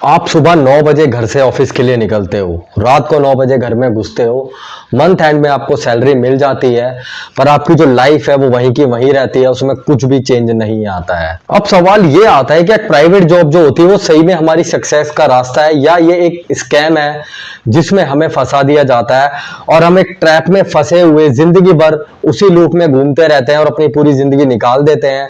आप सुबह 9 बजे घर से ऑफिस के लिए निकलते हो, रात को 9 बजे घर में घुसते हो। मंथ एंड में आपको सैलरी मिल जाती है, पर आपकी जो लाइफ है वो वहीं की वहीं रहती है, उसमें कुछ भी चेंज नहीं आता है। अब सवाल ये आता है कि एक प्राइवेट जॉब जो होती है वो सही में हमारी सक्सेस का रास्ता है या ये एक स्कैम है जिसमें हमें फंसा दिया जाता है और हम एक ट्रैप में फंसे हुए जिंदगी भर उसी लूप में घूमते रहते हैं और अपनी पूरी जिंदगी निकाल देते हैं।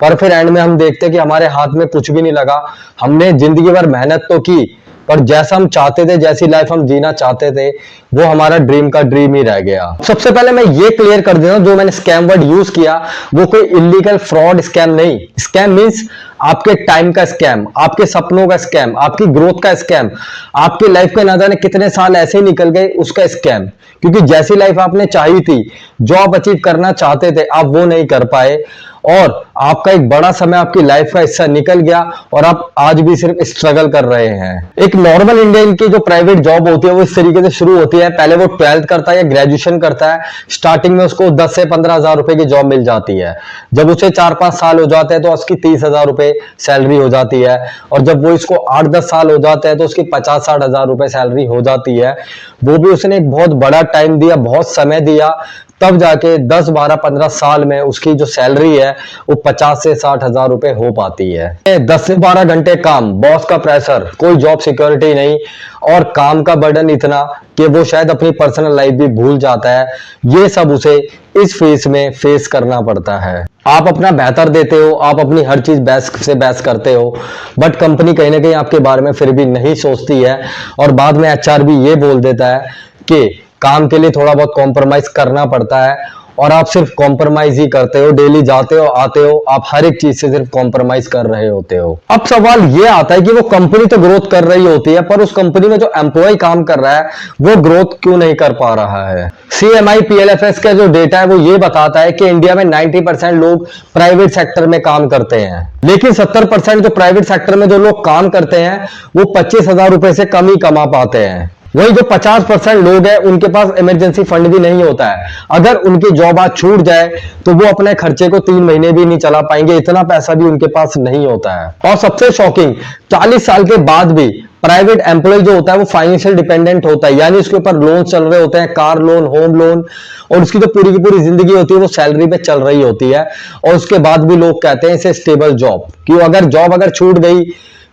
पर फिर एंड में हम देखते हैं कि हमारे हाथ में कुछ भी नहीं लगा। हमने जिंदगी भर मेहनत तो की, पर जैसा हम चाहते थे, जैसी लाइफ हम जीना चाहते थे, वो हमारा ड्रीम का ड्रीम ही रह गया। सबसे पहले मैं ये क्लियर कर देता हूं, जो मैंने स्कैम वर्ड यूज किया वो कोई इलीगल फ्रॉड स्कैम नहीं। स्कैम मींस आपके टाइम का स्कैम, आपके सपनों का स्कैम, आपकी ग्रोथ का स्कैम, आपकी लाइफ के ना जाने कितने साल ऐसे ही निकल गए उसका स्कैम। क्योंकि जैसी लाइफ आपने चाही थी, जो आप अचीव करना चाहते थे, आप वो नहीं कर पाए और आपका एक बड़ा समय आपकी लाइफ का हिस्सा निकल गया और आप आज भी सिर्फ स्ट्रगल कर रहे हैं। एक नॉर्मल इंडियन की जो प्राइवेट जॉब होती है वो इस तरीके से शुरू होती है। पहले वो 12th करता है या ग्रेजुएशन करता है, स्टार्टिंग में उसको 10 से 15 हजार रुपए की जॉब मिल जाती है। जब उसे 4-5 साल हो जाते हैं तो उसकी 30,000 रुपए सैलरी हो जाती है और जब वो इसको 8-10 साल हो जाते हैं तो उसकी 50-60 हजार रुपए सैलरी हो जाती है। वो भी उसने एक बहुत बड़ा टाइम दिया, बहुत समय दिया, तब जाके 10, 12, 15 साल में उसकी जो सैलरी है वो 50 से 60 हजार रुपए हो पाती है। 10 से 12 घंटे काम, बॉस का प्रेशर, कोई जॉब सिक्योरिटी नहीं और काम का बर्डन इतना कि वो शायद अपनी पर्सनल लाइफ भी भूल जाता है। ये सब उसे इस फेस में फेस करना पड़ता है। आप अपना बेहतर देते हो, आप अपनी हर चीज बेस्ट से बेस्ट करते हो, बट कंपनी कहीं ना कहीं आपके बारे में फिर भी नहीं सोचती है और बाद में एचआर भी ये बोल देता है कि काम के लिए थोड़ा बहुत कॉम्प्रोमाइज करना पड़ता है और आप सिर्फ कॉम्प्रोमाइज ही करते हो। डेली जाते हो, आते हो, आप हर एक चीज से सिर्फ कॉम्प्रोमाइज कर रहे होते हो। अब सवाल ये आता है कि वो कंपनी तो ग्रोथ कर रही होती है, पर उस कंपनी में जो एम्प्लॉय काम कर रहा है वो ग्रोथ क्यों नहीं कर पा रहा है। CMI PLFS का जो डेटा है वो ये बताता है कि इंडिया में 90% लोग प्राइवेट सेक्टर में काम करते हैं, लेकिन 70% जो प्राइवेट सेक्टर में जो लोग काम करते हैं वो 25,000 रुपए से कम ही कमा पाते हैं। वही जो 50% लोग हैं उनके पास इमरजेंसी फंड भी नहीं होता है। अगर उनकी जॉब आज छूट जाए तो वो अपने खर्चे को 3 महीने भी नहीं चला पाएंगे, इतना पैसा भी उनके पास नहीं होता है। और सबसे शॉकिंग, 40 साल के बाद भी प्राइवेट एम्प्लॉय जो होता है वो फाइनेंशियल डिपेंडेंट होता है, यानी उसके ऊपर लोन चल रहे होते हैं, कार लोन, होम लोन, और उसकी जो पूरी की पूरी जिंदगी होती है वो सैलरी पे चल रही होती है। और उसके बाद भी लोग कहते हैं इसे स्टेबल जॉब, क्यों? अगर जॉब अगर छूट गई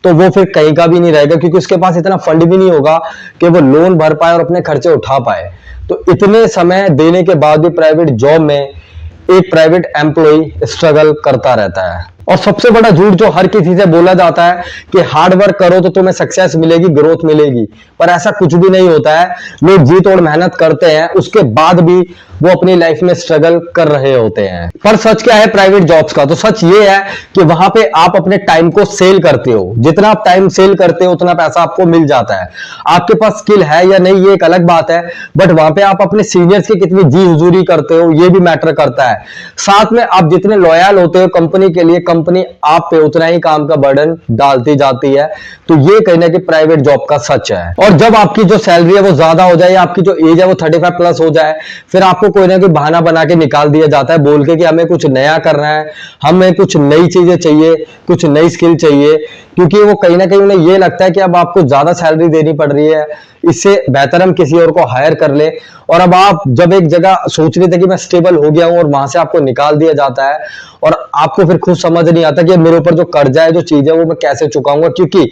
तो वो फिर कहीं का भी नहीं रहेगा, क्योंकि उसके पास इतना फंड भी नहीं होगा कि वो लोन भर पाए और अपने खर्चे उठा पाए। तो इतने समय देने के बाद भी प्राइवेट जॉब में एक प्राइवेट एम्प्लॉय स्ट्रगल करता रहता है। और सबसे बड़ा झूठ जो हर किसी से बोला जाता है कि हार्ड वर्क करो तो तुम्हें सक्सेस मिलेगी, ग्रोथ मिलेगी, पर ऐसा कुछ भी नहीं होता है। लोग जी तोड़ मेहनत करते हैं, उसके बाद भी वो अपनी लाइफ में स्ट्रगल कर रहे होते हैं। पर सच क्या है प्राइवेट जॉब्स का? तो सच ये है कि वहां पे आप अपने टाइम को सेल करते हो। जितना आप टाइम सेल करते हो उतना पैसा आपको मिल जाता है। आपके पास स्किल है या नहीं ये एक अलग बात है, बट वहां पे आप अपने सीनियर्स की कितनी जी हुजूरी करते हो ये भी मैटर करता है। साथ में आप जितने लॉयल होते हो कंपनी के लिए, कंपनी आप पे उतना ही काम का बर्डन डालती जाती है। तो ये कहीं ना कहीं प्राइवेट जॉब का सच है। और जब आपकी जो सैलरी है वो ज्यादा हो जाए, आपकी जो एज है वो 35 प्लस हो जाए, फिर आपको कोई ना कोई बहाना बना के निकाल दिया जाता है, बोल के कि हमें कुछ नया करना है, हमें कुछ नई चीजें चाहिए, कुछ नई स्किल चाहिए। क्योंकि वो कहीं ना कहीं उन्हें ये लगता है कि अब आपको ज्यादा सैलरी देनी पड़ रही है, इससे बेहतर हम किसी और को हायर कर ले। और अब आप जब एक जगह सोच रहे थे कि मैं स्टेबल हो गया हूं और वहां से आपको निकाल दिया जाता है और आपको फिर खुद समझ नहीं आता कि मेरे ऊपर जो कर्जा है, जो चीज है, वो मैं कैसे चुकाऊंगा, क्योंकि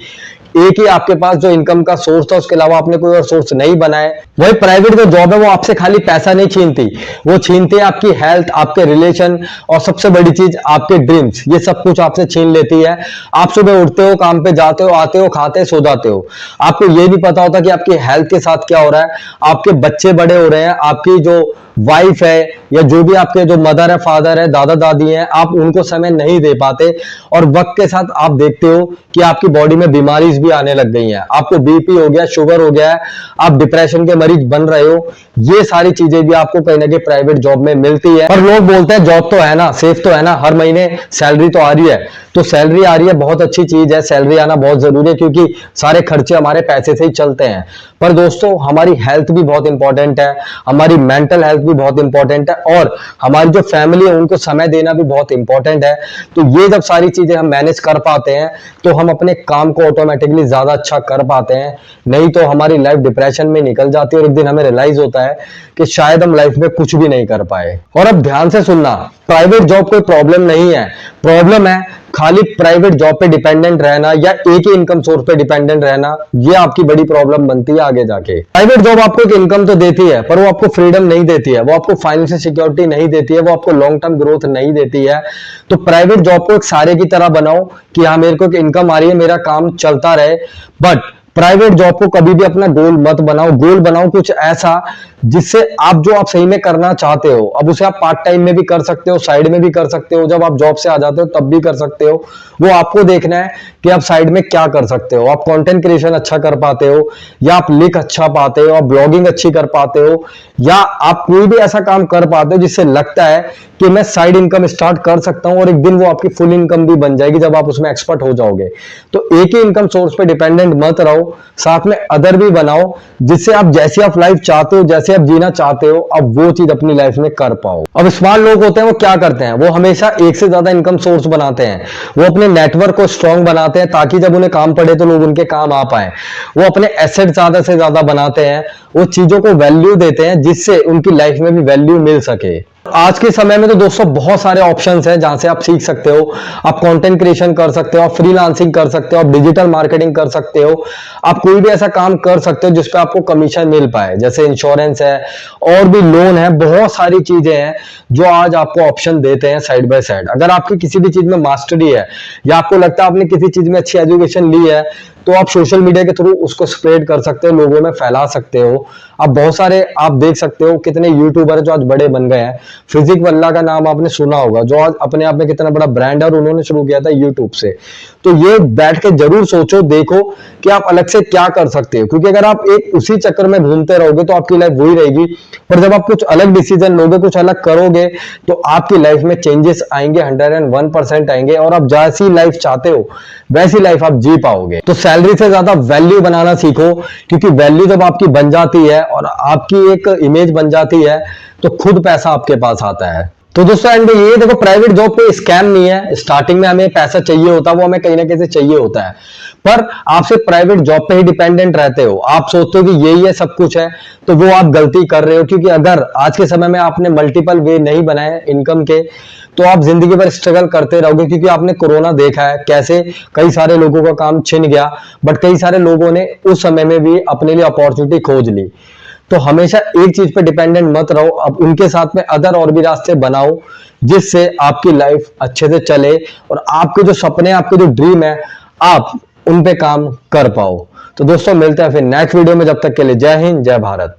एक ही आपके पास जो इनकम का सोर्स था, उसके अलावा आपने कोई और सोर्स नहीं बनाए। वही प्राइवेट जो जॉब है वो आपसे खाली पैसा नहीं छीनती, वो छीनती है आपकी हेल्थ, आपके रिलेशन और सबसे बड़ी चीज आपके ड्रीम्स। ये सब कुछ आपसे छीन लेती है। आप सुबह उठते हो, काम पे जाते हो, आते हो, खाते सो जाते हो, आपको ये नहीं पता होता कि आपकी हेल्थ के साथ क्या हो रहा है, आपके बच्चे बड़े हो रहे हैं, आपकी जो वाइफ है या जो भी आपके जो मदर है, फादर है, दादा दादी हैं, आप उनको समय नहीं दे पाते। और वक्त के साथ आप देखते हो कि आपकी बॉडी में बीमारीज भी आने लग गई हैं, आपको बीपी हो गया, शुगर हो गया है, आप डिप्रेशन के मरीज बन रहे हो। ये सारी चीजें भी आपको कहीं ना कहीं प्राइवेट जॉब में मिलती है। और लोग बोलते हैं जॉब तो है ना, सेफ तो है ना, हर महीने सैलरी तो आ रही है। तो सैलरी आ रही है, बहुत अच्छी चीज है, सैलरी आना बहुत जरूरी है, क्योंकि सारे खर्चे हमारे पैसे से ही चलते हैं। पर दोस्तों हमारी हेल्थ भी बहुत इंपॉर्टेंट है, हमारी मेंटल हेल्थ भी बहुत इंपॉर्टेंट है और हमारी जो फैमिली है उनको समय देना भी बहुत इंपॉर्टेंट है। तो ये जब सारी चीजें हम मैनेज कर पाते हैं तो हम अपने काम को ऑटोमेटिकली ऑटोमेटिकली ज्यादा अच्छा कर पाते हैं, नहीं तो हमारी लाइफ डिप्रेशन में निकल जाती है और एक दिन हमें रियलाइज होता है कि शायद हम लाइफ में कुछ भी नहीं कर पाए। और अब ध्यान से सुनना, प्राइवेट जॉब कोई प्रॉब्लम नहीं है, प्रॉब्लम है खाली प्राइवेट जॉब पे डिपेंडेंट रहना या एक ही इनकम सोर्स पे डिपेंडेंट रहना, ये आपकी बड़ी प्रॉब्लम बनती है आगे जाके। प्राइवेट जॉब आपको एक इनकम तो देती है, पर वो आपको फ्रीडम नहीं देती है, वो आपको फाइनेंशियल सिक्योरिटी नहीं देती है, वो आपको लॉन्ग टर्म ग्रोथ नहीं देती है। तो प्राइवेट जॉब को एक सारे की तरह बनाओ कि हाँ मेरे को एक इनकम आ रही है, मेरा काम चलता रहे, बट प्राइवेट जॉब को कभी भी अपना गोल मत बनाओ। गोल बनाओ कुछ ऐसा जिससे आप जो आप सही में करना चाहते हो, अब उसे आप पार्ट टाइम में भी कर सकते हो, साइड में भी कर सकते हो, जब आप जॉब से आ जाते हो तब भी कर सकते हो। वो आपको देखना है कि आप साइड में क्या कर सकते हो। आप कंटेंट क्रिएशन अच्छा कर पाते हो, या आप लिख अच्छा पाते हो, आप ब्लॉगिंग अच्छी कर पाते हो, या आप कोई भी ऐसा काम कर पाते हो जिससे लगता है कि मैं साइड इनकम स्टार्ट कर सकता हूं और एक दिन वो आपकी फुल इनकम भी बन जाएगी जब आप उसमें एक्सपर्ट हो जाओगे। तो एक ही इनकम सोर्स पे डिपेंडेंट मत रहो, साथ में अदर भी बनाओ, जिससे आप जैसी आप लाइफ चाहते हो, जैसे आप जीना चाहते हो, अब वो चीज अपनी लाइफ में कर पाओ। अब स्मार्ट लोग होते हैं वो क्या करते हैं, वो हमेशा एक से ज्यादा इनकम सोर्स बनाते हैं, वो अपने नेटवर्क को स्ट्रांग बनाते हैं ताकि जब उन्हें काम पड़े तो लोग उनके काम आ पाए। वो अपने एसेट ज्यादा से ज्यादा बनाते हैं, वो चीजों को वैल्यू देते हैं जिससे उनकी लाइफ में भी वैल्यू मिल सके। आज के समय में तो दोस्तों बहुत सारे ऑप्शंस हैं जहां से आप सीख सकते हो। आप कंटेंट क्रिएशन कर सकते हो, आप फ्रीलांसिंग कर सकते हो, आप डिजिटल मार्केटिंग कर सकते हो, आप कोई भी ऐसा काम कर सकते हो जिसपे आपको कमीशन मिल पाए, जैसे इंश्योरेंस है और भी लोन है, बहुत सारी चीजें हैं जो आज आपको ऑप्शन देते हैं साइड बाय साइड। अगर आपकी किसी भी चीज में मास्टरी है या आपको लगता है आपने किसी चीज में अच्छी एजुकेशन ली है, तो आप सोशल मीडिया के थ्रू उसको स्प्रेड कर सकते हो, लोगों में फैला सकते हो। आप बहुत सारे आप देख सकते हो कितने यूट्यूबर जो आज बड़े बन गए हैं। फिजिक वल्ला का नाम आपने सुना होगा, जो आज अपने आप में कितना बड़ा ब्रांड है और उन्होंने शुरू किया था यूट्यूब से। तो ये बैठ के जरूर सोचो, देखो कि आप अलग से क्या कर सकते हो, क्योंकि अगर आप एक उसी चक्कर में घूमते रहोगे तो आपकी लाइफ वही रहेगी। पर जब आप कुछ अलग डिसीजन लोगे, कुछ अलग करोगे, तो आपकी लाइफ में चेंजेस आएंगे, 101% आएंगे, और आप जैसी लाइफ चाहते हो वैसी लाइफ आप जी पाओगे। तो सैलरी से ज्यादा वैल्यू बनाना सीखो, क्योंकि वैल्यू जब आपकी बन जाती है और आपकी एक इमेज बन जाती है तो खुद पैसा आपके पास आता है। तो दोस्तों एंड में ये देखो, प्राइवेट जॉब पे स्कैम नहीं है। स्टार्टिंग में हमें पैसा चाहिए होता है, वो हमें कहीं ना कहीं से चाहिए होता है, पर आप सिर्फ प्राइवेट जॉब पे ही डिपेंडेंट रहते हो। आप सोचते हो कि यही है सब कुछ है, तो वो आप गलती कर रहे हो। क्योंकि अगर आज के समय में आपने मल्टीपल वे नहीं बनाए इनकम के, तो आप जिंदगी भर स्ट्रगल करते रहोगे। क्योंकि आपने कोरोना देखा है कैसे कई सारे लोगों का काम छिन गया, बट कई सारे लोगों ने उस समय में भी अपने लिए अपॉर्चुनिटी खोज ली। तो हमेशा एक चीज पे डिपेंडेंट मत रहो, अब उनके साथ में अदर और भी रास्ते बनाओ जिससे आपकी लाइफ अच्छे से चले और आपके जो सपने, आपके जो ड्रीम है, आप उन पे काम कर पाओ। तो दोस्तों मिलते हैं फिर नेक्स्ट वीडियो में, जब तक के लिए जय हिंद, जय भारत।